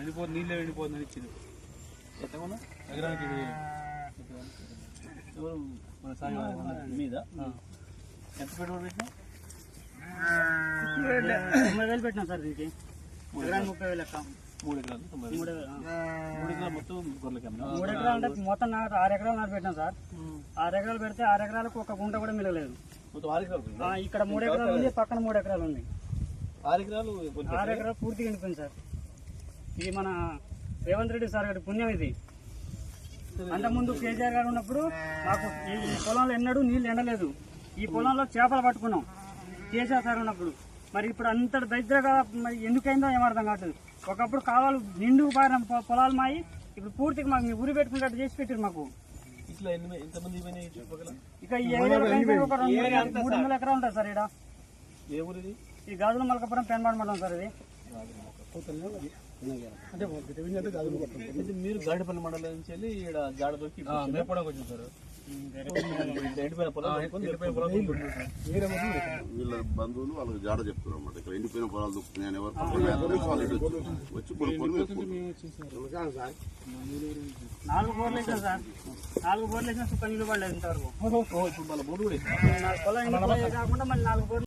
ఎండిపోతుంది, నీళ్ళే ఎండిపోతుందని ఇచ్చింది. ఎత్తకుండా ఎకరానికి ఎవరు మన సాయి మీద ఎంత పెట్టుబడి పెట్టినా 90,000 పెట్టినాం సార్. దీనికి 30,000 లెక్క. 3 ఎకరాలు 3 ఎకరాలు మొత్తం గొర్రెలకి 3 ఎకరాలు అంటే మొత్తం 6 ఎకరాలు నాటు పెట్టినాం సార్. 6 ఎకరాలు పెడితే 6 ఎకరాలకు ఒక గుంట కూడా మిగలేదు. మొత్తం 6 ఎకరాలు ఇక్కడ 3 ఎకరాలు ఉంది, పక్కన 3 ఎకరాలు ఉంది. 6 ఎకరాలు 6 ఎకరాలు పూర్తిగా ఎండిపోయింది సార్. ఇది మన రేవంత్ రెడ్డి సార్ గారి పుణ్యం. ఇది అంతకుముందు కేసీఆర్ గారు ఉన్నప్పుడు మాకు ఈ పొలంలో ఎన్నడూ నీళ్ళు ఎండలేదు. ఈ పొలంలో చేపలు పట్టుకున్నాం కేసీఆర్ సార్ ఉన్నప్పుడు. మరి ఇప్పుడు అంతటి దగ్గరగా మరి ఎందుకైందో ఏమర్థం కావట్లేదు. ఒకప్పుడు కావాలి నిండుకు పారిన పొలాలు మాయి ఇప్పుడు పూర్తిగా మాకు ఉరి పెట్టుకున్నట్టు చేసి పెట్టారు మాకు. ఇట్లా ఎంతమంది ఇక ఈ ఏరియాలో ఒక 300 ఎకరాలు ఉంటుంది సార్. ఇక్కడ ఏ ఊరిది? ఈ గాజుల మల్కాపురం పెన్బాడ్ మండలం సార్. ఇది అంటే మీరు గాడిపల్లి మండలం నుంచి వెళ్ళి ఇక్కడ జాడ దొరికి మేపడానికి వచ్చింది సార్. ఎండిపోయిన పొలం వీళ్ళ బంధువులు వాళ్ళకి జాడ చెప్తున్నారు అన్నమాట. ఇక్కడ ఎండిపోయిన పొలాలు దొక్కుతున్నాయని వచ్చి 4 బోర్లు వేసినా సార్. 4 బోర్లు వేసినా సుఖ నీళ్ళు పడలేదు ఇంతవరకు. ఇప్పుడు మళ్ళీ 3 కూడా పొలం కాకుండా మళ్ళీ 4 బోర్లు